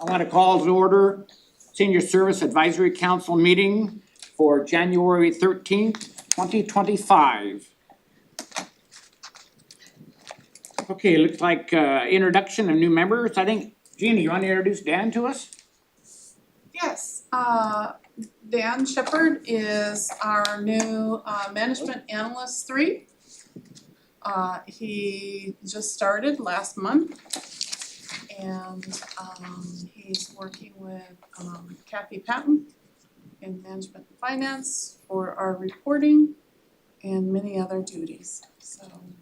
I want to call to order Senior Service Advisory Council meeting for January 13th, 2025. Okay, looks like introduction of new members. I think, Jeannie, you want to introduce Dan to us? Yes, Dan Shepard is our new Management Analyst 3. He just started last month and he's working with Kathy Patton in Management and Finance for our reporting and many other duties. So I'm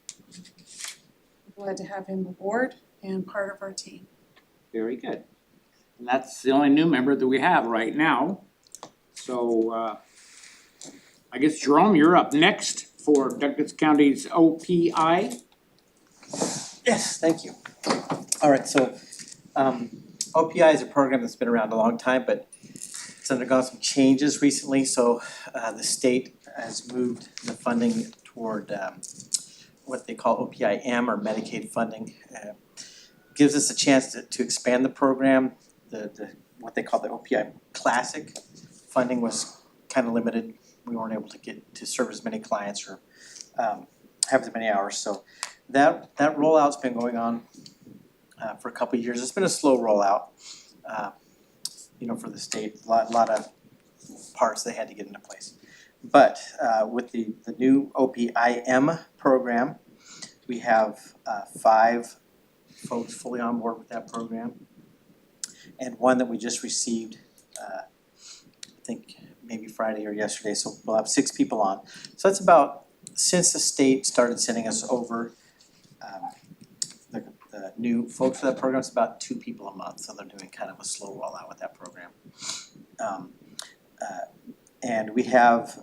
glad to have him aboard and part of our team. Very good. And that's the only new member that we have right now. So I guess Jerome, you're up next for Douglas County's OPI. Yes, thank you. All right, so OPI is a program that's been around a long time, but it's undergone some changes recently. So the state has moved the funding toward what they call OPI-M or Medicaid funding. Gives us a chance to expand the program. The what they call the OPI Classic funding was kind of limited. We weren't able to get to serve as many clients or have as many hours. So that rollout's been going on for a couple of years. It's been a slow rollout, for the state. A lot of parts they had to get into place. But with the new OPI-M program, we have 5 folks fully on board with that program, and one that we just received, I think maybe Friday or yesterday. So we'll have 6 people on. So that's about, since the state started sending us over the new folks for that program, it's about 2 people a month. So they're doing kind of a slow rollout with that program. And we have,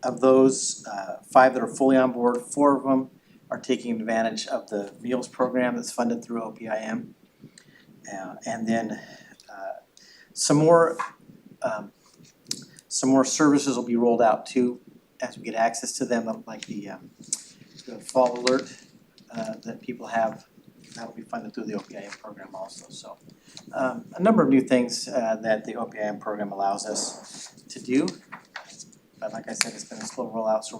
of those 5 that are fully on board, 4 of them are taking advantage of the meals program that's funded through OPI-M. And then some more services will be rolled out too as we get access to them, like the fall alert that people have. That'll be funded through the OPI-M program also. So a number of new things that the OPI-M program allows us to do. But like I said, it's been a slow rollout, so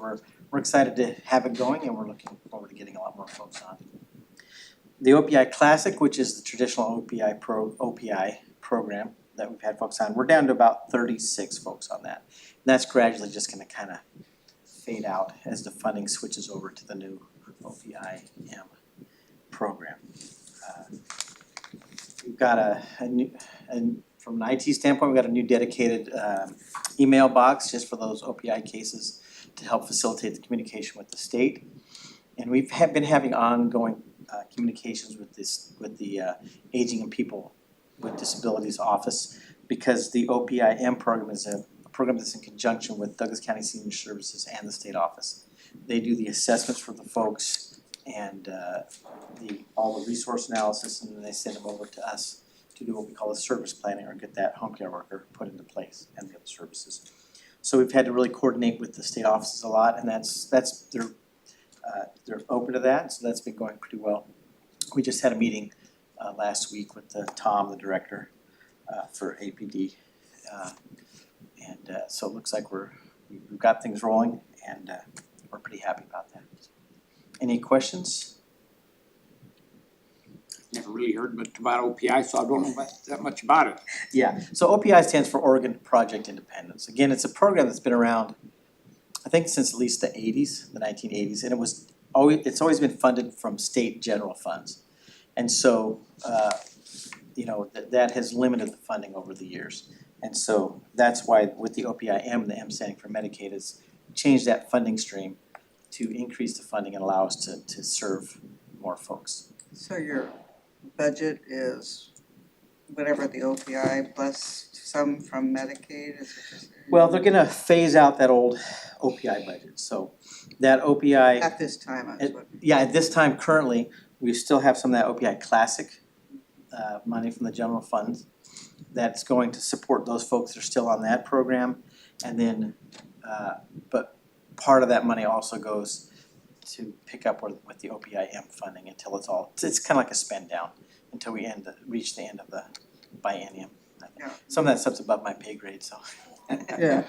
we're excited to have it going, and we're looking forward to getting a lot more folks on. The OPI Classic, which is the traditional OPI program that we've had folks on, we're down to about 36 folks on that. And that's gradually just gonna kind of fade out as the funding switches over to the new OPI-M program. We've got a new, and from an IT standpoint, we've got a new dedicated email box just for those OPI cases to help facilitate the communication with the state. And we've been having ongoing communications with the Aging and People with Disabilities Office, because the OPI-M program is a program that's in conjunction with Douglas County Senior Services and the state office. They do the assessments for the folks and all the resource analysis, and then they send them over to us to do what we call a service planning, or get that home care worker put into place and the other services. So we've had to really coordinate with the state offices a lot, and they're open to that, so that's been going pretty well. We just had a meeting last week with Tom, the director for APD, and so it looks like we've got things rolling, and we're pretty happy about that. Any questions? Never really heard much about OPI, so I don't know that much about it. Yeah, so OPI stands for Oregon Project Independence. Again, it's a program that's been around, I think, since at least the 80s, the 1980s, and it's always been funded from state general funds. And so, that has limited the funding over the years. And so that's why with the OPI-M, the M standing for Medicaid, is changed that funding stream to increase the funding and allow us to serve more folks. So your budget is whatever the OPI plus some from Medicaid, is what you're saying? Well, they're gonna phase out that old OPI budget, so that OPI. At this time, that's what. Yeah, at this time currently, we still have some of that OPI Classic money from the general funds that's going to support those folks that are still on that program. And then, but part of that money also goes to pick up with the OPI-M funding until it's kind of like a spend down until we reach the end of biennium. Yeah. Some of that stuff's above my pay grade, so. Yeah.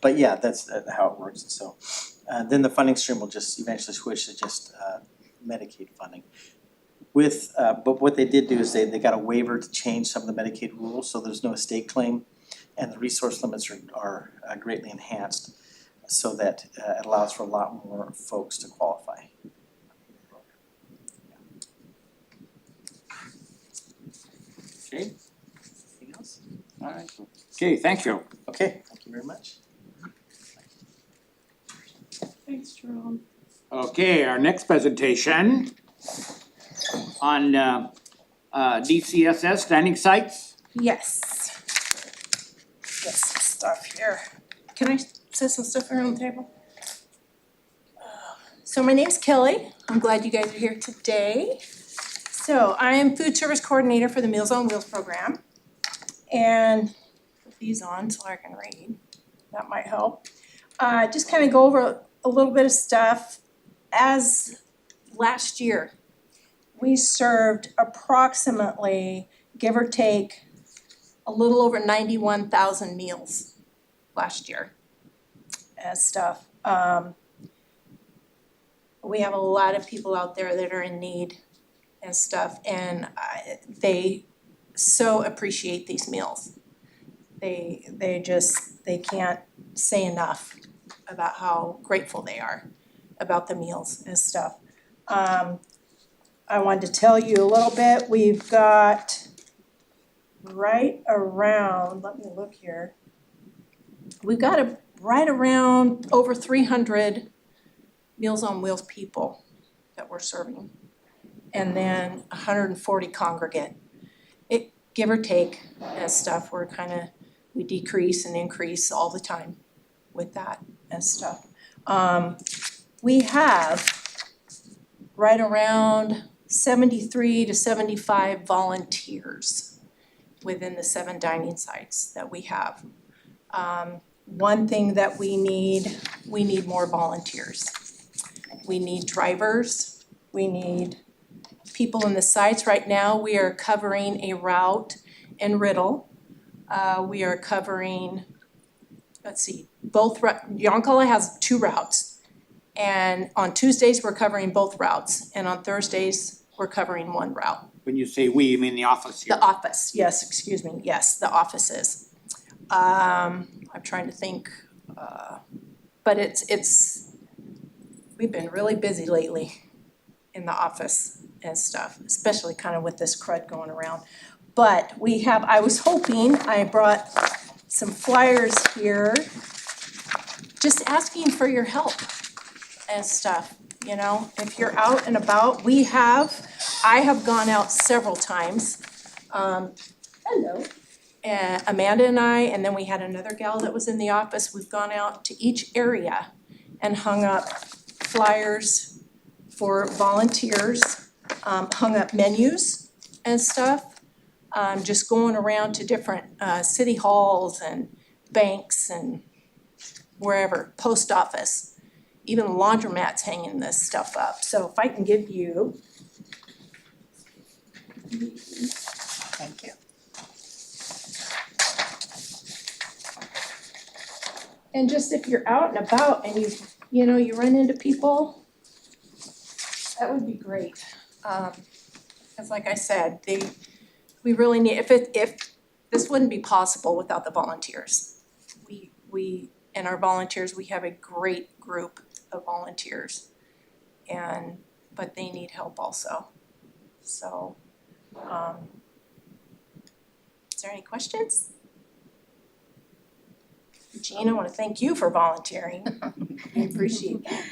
But yeah, that's how it works, so. Then the funding stream will just eventually switch to just Medicaid funding. With, but what they did do is they got a waiver to change some of the Medicaid rules, so there's no estate claim. And the resource limits are greatly enhanced so that it allows for a lot more folks to qualify. Okay, Anything else? alright. Okay, thanks, Joe. Okay, thank you very much. Thanks, Jerome. Okay, our next presentation on DCSS standing sites. Yes. Get some stuff here. Can I set some stuff around the table? So my name's Kelly. I'm glad you guys are here today. So I am food service coordinator for the Meals on Wheels program. And put these on so I can read. That might help. Just kind of go over a little bit of stuff. As last year, we served approximately, give or take, a little over 91,000 meals last year as stuff. We have a lot of people out there that are in need and stuff, and they so appreciate these meals. They can't say enough about how grateful they are about the meals and stuff. I wanted to tell you a little bit, we've got right around, let me look here. We've got right around over 300 Meals on Wheels people that we're serving. And then 140 congregate. It, give or take, and stuff, we decrease and increase all the time with that and stuff. We have right around 73 to 75 volunteers within the 7 dining sites that we have. One thing that we need more volunteers. We need drivers, we need people in the sites. Right now, we are covering a route in Riddle. We are covering, Yoncalla has 2 routes. And on Tuesdays, we're covering both routes, and on Thursdays, we're covering 1 route. When you say we, you mean the office here? The office, yes, excuse me, yes, the offices. I'm trying to think, but we've been really busy lately in the office and stuff, especially kind of with this crud going around. But I was hoping, I brought some flyers here, just asking for your help and stuff, you know, if you're out and about. I have gone out several times. Hello. And Amanda and I, and then we had another gal that was in the office, we've gone out to each area and hung up flyers for volunteers, hung up menus and stuff. Just going around to different city halls and banks and wherever, post office. Even laundromats hanging this stuff up. So if I can give you. Thank you. And just if you're out and about and you run into people, that would be great. Because like I said, we really need, if this wouldn't be possible without the volunteers. We and our volunteers, we have a great group of volunteers, but they need help also. So, is there any questions? Jean, I want to thank you for volunteering. I appreciate that.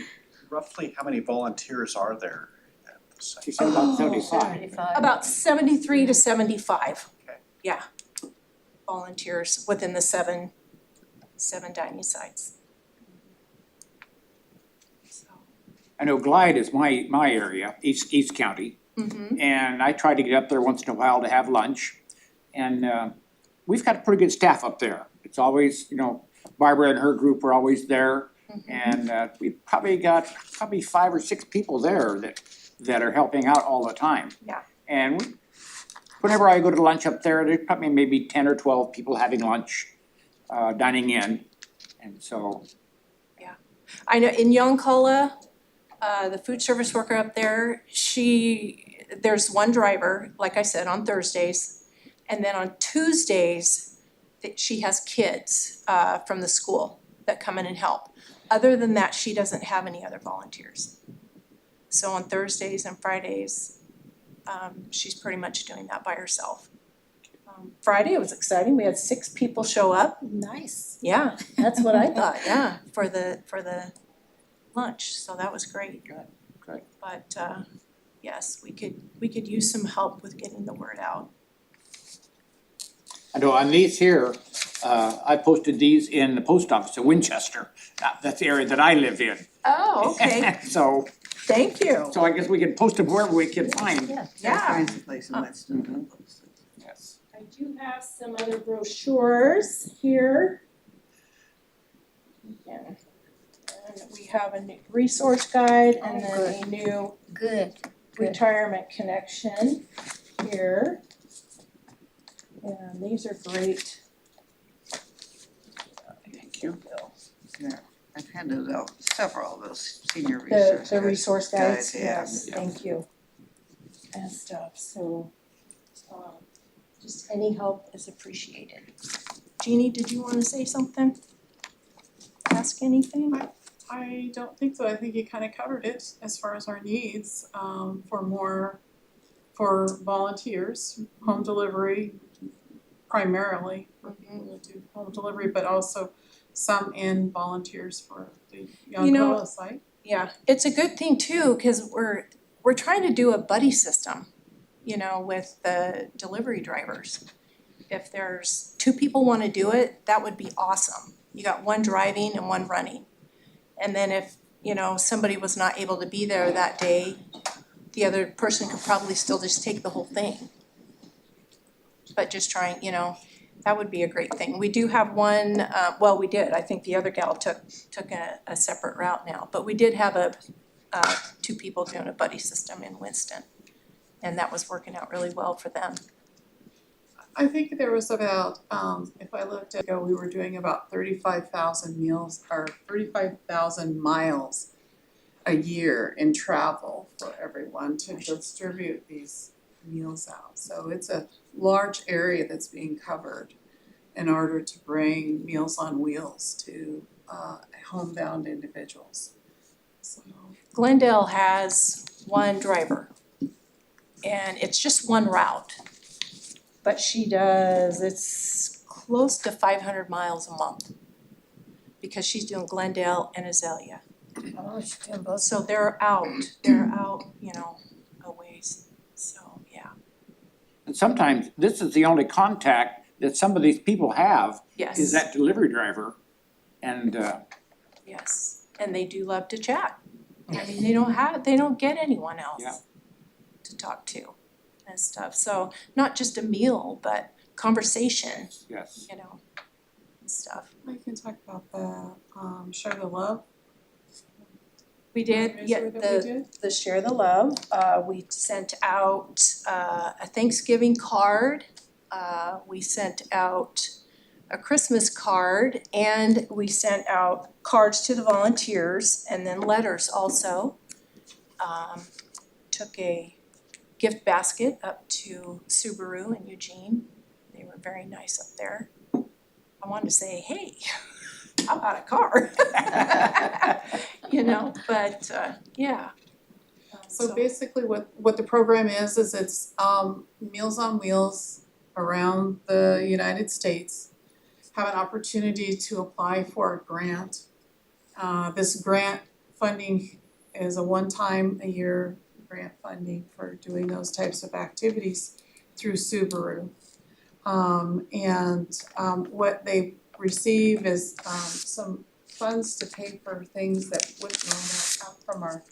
Roughly how many volunteers are there at the site? She said about 75. About 73 to 75. Okay. Yeah. Volunteers within the seven dining sites. So. I know Glide is my area, East County, Mm-hmm. and I try to get up there once in a while to have lunch. And we've got a pretty good staff up there. It's always, Barbara and her group are always there. And we've probably got 5 or 6 people there that are helping out all the time. Yeah. And whenever I go to lunch up there, there's probably maybe 10 or 12 people having lunch, dining in. And so, I know in Yoncalla, the food service worker up there, there's one driver, like I said, on Thursdays. And then on Tuesdays, she has kids from the school that come in and help. Other than that, she doesn't have any other volunteers. So on Thursdays and Fridays, she's pretty much doing that by herself. Friday, it was exciting, we had 6 people show up. Nice. Yeah, that's what I thought, yeah, for the lunch, so that was great. Good. But yes, we could use some help with getting the word out. I know on these here, I posted these in the post office at Winchester. That's the area that I live in. Oh, okay, So, thank you. so I guess we can post them wherever we can find. Yeah. All Yeah, kinds of places that stuff Mhm. are posted. Yes. I do have some other brochures here. Again, and we have a new resource guide and Oh, then a new Good. retirement connection here. And these are great. Thank you. Yeah, I've handed out several of those senior The resource resource guides, yeah. yes, thank you. And stuff, so just any help is appreciated. Jeannie, did you wanna say something? Ask anything? I don't think so, I think you kinda covered it as far as our needs, for volunteers, home delivery primarily, for people that do home delivery, but also some in volunteers for the You know- Young site. Yeah, it's a good thing too, cause we're trying to do a buddy system, with the delivery drivers. If there's 2 people wanna do it, that would be awesome. You got one driving and one running. And then if, somebody was not able to be there that day, the other person could probably still just take the whole thing. But just trying, that would be a great thing. We do have one, we did, I think the other gal took a separate route now, but we did have 2 people doing a buddy system in Winston. And that was working out really well for them. I think there was about, if I looked at ago, we were doing about 35,000 meals or 35,000 miles a year in travel for everyone to distribute these meals out. So it's a large area that's being covered in order to bring Meals on Wheels to homebound individuals. So Glendale has one driver. And it's just one route. But it's close to 500 miles a month. Because she's doing Glendale and Azalea. Oh, she's doing both. So they're out, a ways, so, yeah, And sometimes this is the only contact that some of these people have yes. is that delivery driver. And, Yes, and they do love to chat. I mean, they don't get anyone else Yeah. to talk to and stuff. So not just a meal, but conversation, yes. and stuff. I can talk about the Share the Love. We did, yeah, fundraiser that we did. the Share the Love, we sent out a Thanksgiving card. We sent out a Christmas card, and we sent out cards to the volunteers and then letters also. Took a gift basket up to Subaru in Eugene. They were very nice up there. I wanted to say, hey, how about a car? But yeah. So basically what the program is it's Meals on Wheels around the United States have an opportunity to apply for a grant. This grant funding is a one-time a year grant funding for doing those types of activities through Subaru. What they receive is some funds to pay for things that wouldn't normally come from our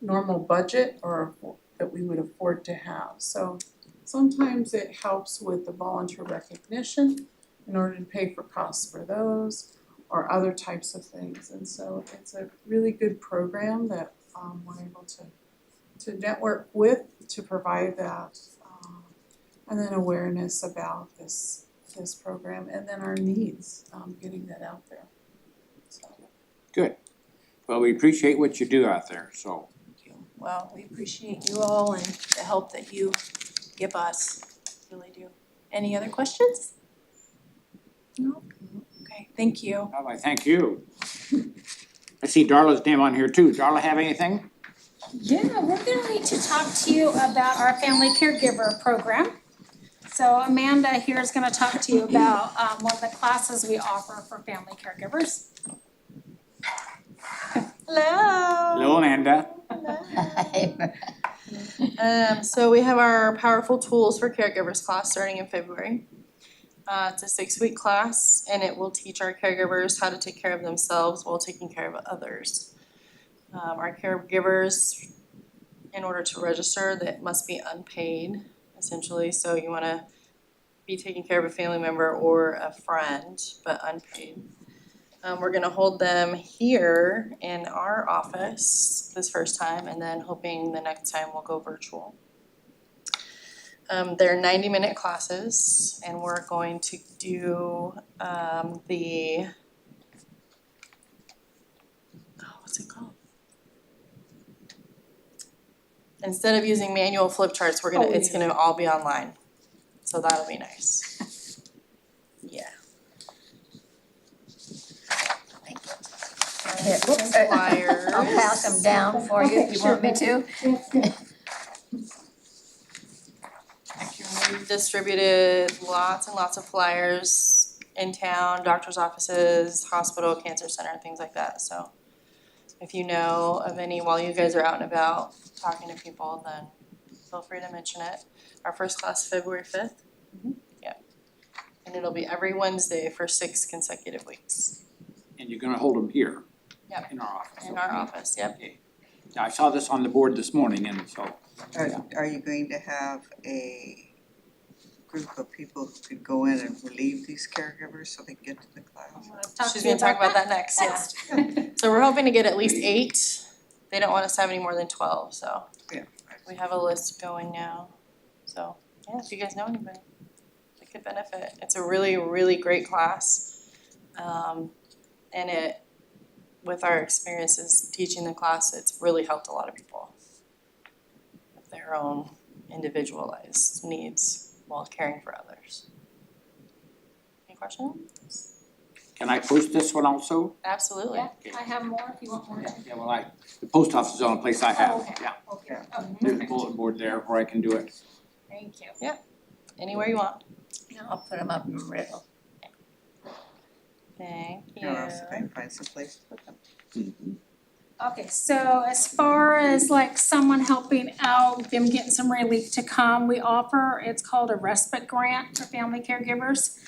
normal budget or that we would afford to have. So sometimes it helps with the volunteer recognition in order to pay for costs for those or other types of things. And so it's a really good program that we're able to network with to provide that. And then awareness about this program and then our needs, getting that out there. So, Good. Well, we appreciate what you do out there, so. Thank you. Well, we appreciate you all and the help that you give us, really do. Any other questions? No? Okay, thank you. Well, I thank you. I see Darla's name on here too. Darla have anything? Yeah, we're gonna need to talk to you about our family caregiver program. So Amanda here is gonna talk to you about one of the classes we offer for family caregivers. Hello. Hello, Amanda. So we have our Powerful Tools for Caregivers class starting in February. It's a 6-week class and it will teach our caregivers how to take care of themselves while taking care of others. Our caregivers, in order to register, that must be unpaid essentially, so you wanna be taking care of a family member or a friend, but unpaid. We're gonna hold them here in our office this first time and then hoping the next time we'll go virtual. They're 90-minute classes and we're going to do what's it called? Instead of using manual flip charts, it's gonna all be online. So that'll be nice. Yeah. Here, whoops, Flyers. I'll pass them down for you if you want me to. We've distributed lots and lots of flyers in town, doctor's offices, hospital, cancer center, things like that, so if you know of any while you guys are out and about talking to people, then feel free to mention it. Our first class, February 5th. Yeah. And it'll be every Wednesday for 6 consecutive weeks And you're gonna hold them here. Yep. In our office. in our office, yep. Okay. Now, I saw this on the board this morning and so, Are you going to have a group of people who could go in and relieve these caregivers so they can get to the class? She's gonna talk about that next, yeah. So we're hoping to get at least 8. They don't want us to have any more than 12, so. Yeah. We have a list going now, so, yeah, if you guys know anybody, they could benefit. It's a really, really great class. And with our experiences teaching the class, it's really helped a lot of people with their own individualized needs while caring for others. Any questions? can I post this one also? Absolutely. Yeah, I have more if you want more. Yeah, well, the post office is the only place I have, Okay. yeah. Okay. There's a bulletin board there where I can do it. Thank you. Anywhere you want. I'll put them up in Riddle. Thank you. Or else if I can find some place to put them. Okay, so as far as like someone helping out, them getting some relief to come, we offer, it's called a respite grant for family caregivers.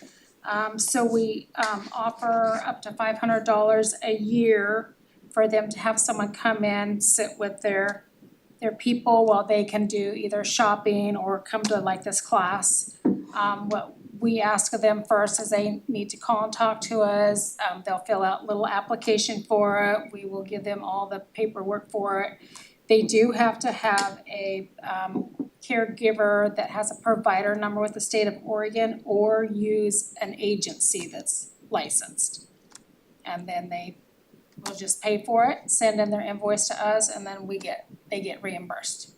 So we offer up to $500 a year for them to have someone come in, sit with their people while they can do either shopping or come to like this class. What we ask of them first is they need to call and talk to us. They'll fill out a little application for it. We will give them all the paperwork for it. They do have to have a caregiver that has a provider number with the state of Oregon or use an agency that's licensed. And then they will just pay for it, send in their invoice to us, and then they get reimbursed.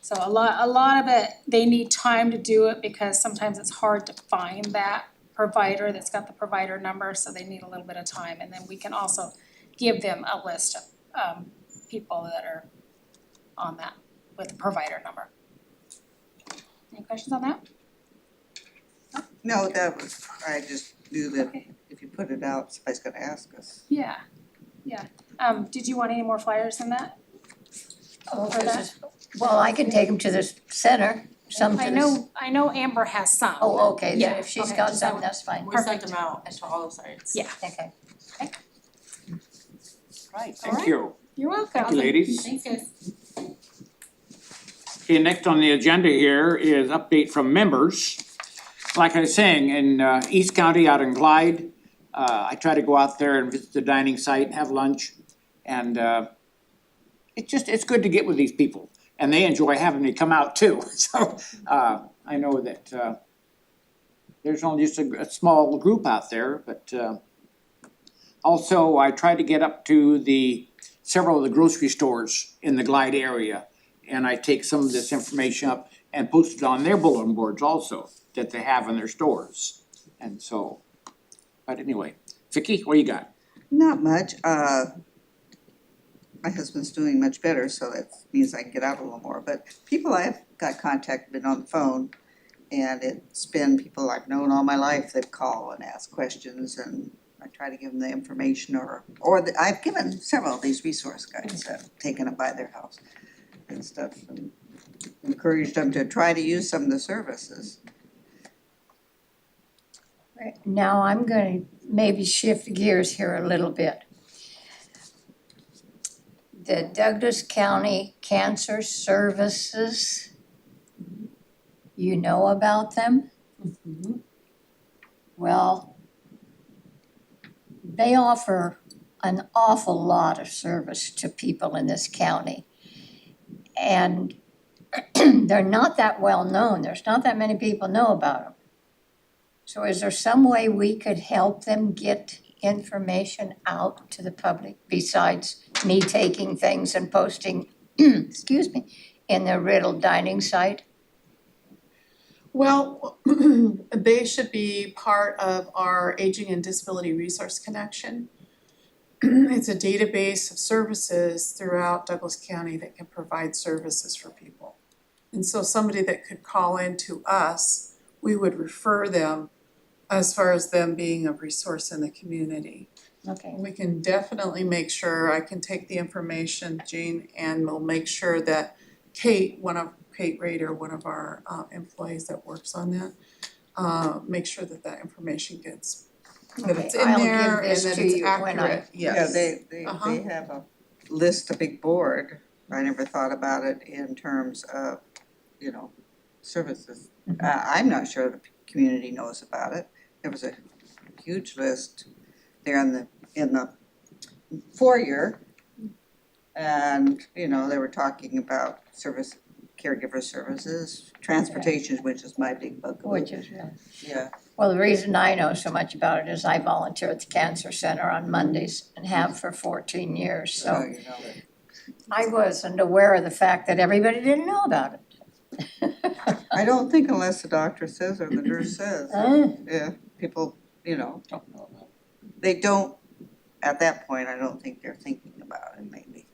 So a lot of it, they need time to do it because sometimes it's hard to find that provider that's got the provider number, so they need a little bit of time. And then we can also give them a list of people that are on that with the provider number. Any questions on that? No, I just knew that Okay. if you put it out, somebody's gonna ask us. Yeah. Did you want any more flyers than that? Oh, For this that? is, well, I can take them to the center, some to I the. know Amber has some. Oh, okay, Yeah, then if she's okay, got just some, that that's fine. We sent them out to all the sites. Yeah. Okay. Right, thank you. You're welcome. Thank you, ladies. Thanks, guys. Okay, next on the agenda here is update from members. Like I was saying, in East County out in Glide, I try to go out there and visit the dining site, have lunch. And it's good to get with these people. and they enjoy having me come out too, so, I know that, there's only just a small group out there, but, also, I try to get up to several of the grocery stores in the Glide area, and I take some of this information up and post it on their bulletin boards also, that they have in their stores, and so, but anyway, Vicky, what you got? Not much, my husband's doing much better, so that means I can get out a little more, but people I've got contacted been on the phone, and it's been people I've known all my life that call and ask questions, and I try to give them the information, I've given several of these resource guides, I've taken them by their house and stuff, and encouraged them to try to use some of the services. Right, now I'm gonna maybe shift gears here a little bit. The Douglas County Cancer Services, you know about them? Well, they offer an awful lot of service to people in this county. And they're not that well known, there's not that many people know about them. So is there some way we could help them get information out to the public besides me taking things and posting, excuse me, in the Riddle dining site? Well, they should be part of our Aging and Disability Resource Connection. It's a database of services throughout Douglas County that can provide services for people. And so somebody that could call in to us, we would refer them as far as them being a resource in the community. Okay. We can definitely make sure, I can take the information, Jean, and we'll make sure that Kate Rader, one of our employees that works on that, make sure that that information gets, that it's in there and that it's accurate, yes. Yeah, they have a list, a big board, I never thought about it in terms of, services. I'm not sure the community knows about it, there was a huge list there in the foyer. And, they were talking about caregiver services, transportation, which is my big bugaboo. Which is, Yeah, well, the reason I know so much about it is I volunteer at the Cancer Center on Mondays and have for 14 years, so so you know that. I wasn't aware of the fact that everybody didn't know about it. I don't think unless the doctor says or the nurse says, yeah, people, Don't know about they don't, at that point, I don't think they're thinking about it maybe.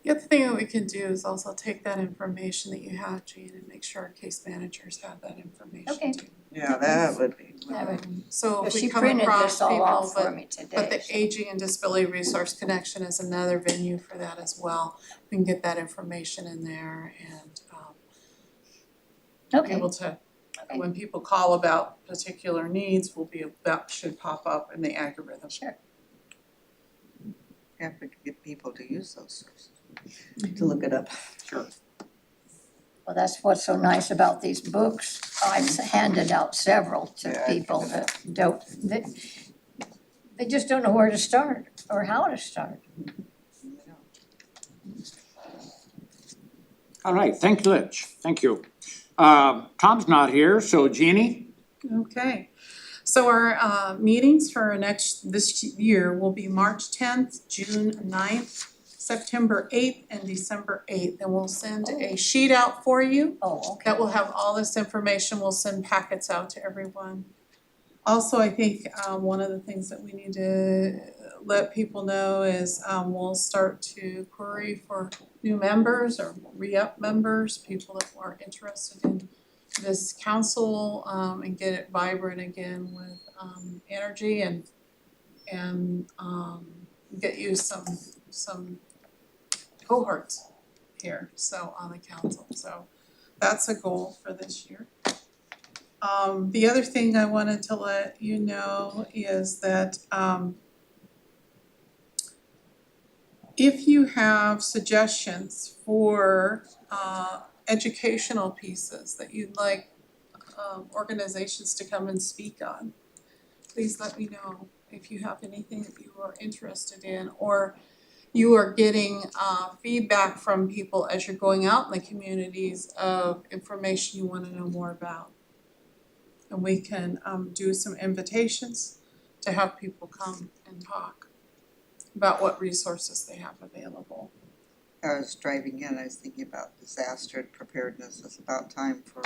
The other thing that we can do is also take that information that you have, Jean, and make sure our case managers have that information Okay. too. Yeah, that would be. That would- So if She we come printed across this all out people, for me but today. the so- Aging and Disability Resource Connection is another venue for that as well. We can get that information in there and be Okay, able to, Okay. when people call about particular needs, that should pop up in the algorithm. sure. Have to get people to use those services, to look it up. Sure. Well, that's what's so nice about these books. I've handed out several to Yeah, people that they just don't know where to start or how to start. All right, thank you, Rich, thank you. Tom's not here, so Jeannie? Okay, so our meetings for this year will be March 10th, June 9th, September 8th, and December 8th. And we'll send a sheet out for you Oh, okay. that will have all this information. We'll send packets out to everyone. Also, I think one of the things that we need to let people know is we'll start to query for new members or re-up members, people that are interested in this council and get it vibrant again with energy and get you some cohorts here, so on the council. So that's a goal for this year. The other thing I wanted to let you know is that if you have suggestions for educational pieces that you'd like organizations to come and speak on, please let me know if you have anything that you are interested in, or you are getting feedback from people as you're going out in the communities of information you wanna know more about. And we can do some invitations to have people come and talk about what resources they have available. I was driving in, I was thinking about disaster preparedness, it's about time for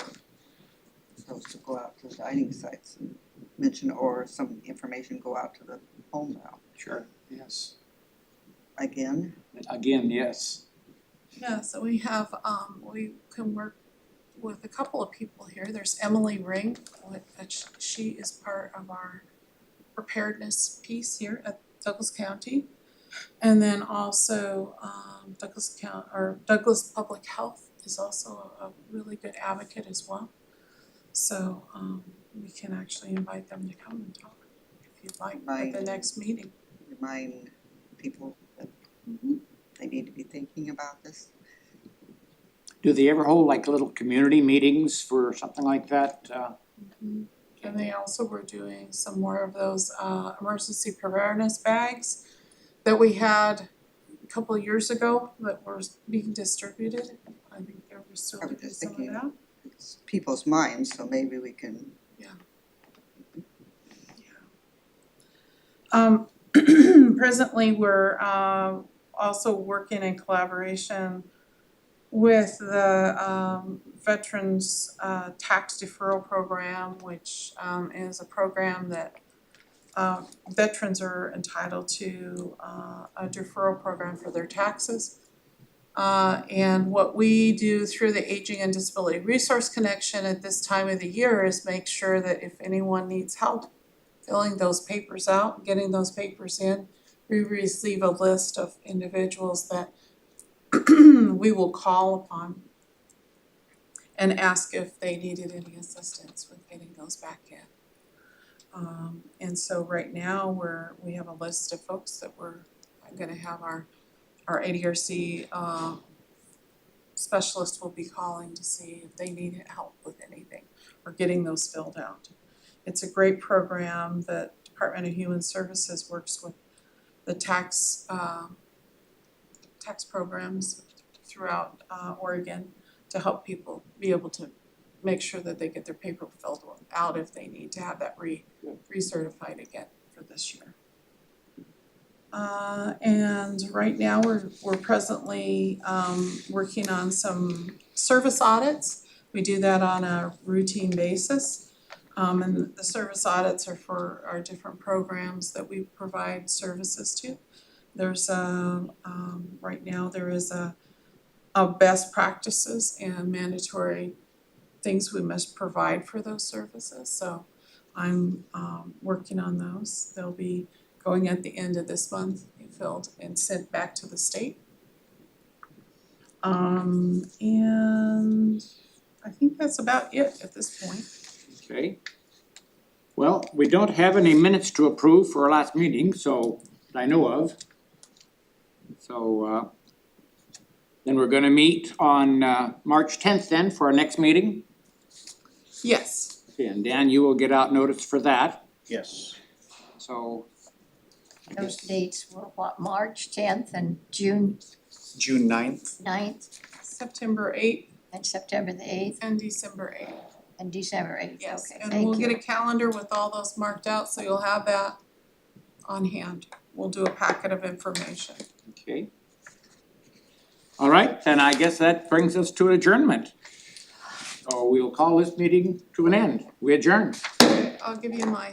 those to go out to dining sites and mention, or some information go out to the home now, Sure, yes. again. Again, yes. Yeah, so we have, we can work with a couple of people here. There's Emily Ring, which she is part of our preparedness piece here at Douglas County. And then also, Douglas Public Health is also a really good advocate as well. So, we can actually invite them to come and talk if you'd like at the next meeting. Remind people that they need to be thinking about this. Do they ever hold like little community meetings for something like that? And they also were doing some more of those emergency preparedness bags that we had a couple of years ago that were being distributed. I think they were still I was doing just some of thinking- that. It's people's minds, so maybe we can. Presently, we're also working in collaboration with the Veterans Tax Deferral Program, which is a program that veterans are entitled to a deferral program for their taxes. And what we do through the Aging and Disability Resource Connection at this time of the year is make sure that if anyone needs help filling those papers out, getting those papers in, we receive a list of individuals that we will call upon and ask if they needed any assistance with getting those back in. And so right now, we have a list of folks that we're gonna have our ADRC specialist will be calling to see if they need help with anything or getting those filled out. It's a great program that Department of Human Services works with the tax programs throughout Oregon to help people be able to make sure that they get their paper filled out if they need to have that recertified again for this year. And right now, we're presently working on some service audits. We do that on a routine basis. And the service audits are for our different programs that we provide services to. There's right now there is a best practices and mandatory things we must provide for those services. So I'm working on those. They'll be going at the end of this month, filled and sent back to the state. And I think that's about it at this point. Okay. Well, we don't have any minutes to approve for our last meeting, so, that I know of. So, then we're gonna meet on March 10th then for our next meeting. Yes, Okay, and Dan, you will get out notice for that, Yes. so. I Those guess, dates were what, March 10th and June June 9th. 9th September 8th and September the 8th and December 8th. and December 8th. Yes, Okay, and thank we'll you. get a calendar with all those marked out, so you'll have that on hand. We'll do a packet of information. Okay. All right, then I guess that brings us to adjournment. So we'll call this meeting to an end. We adjourn. I'll give you my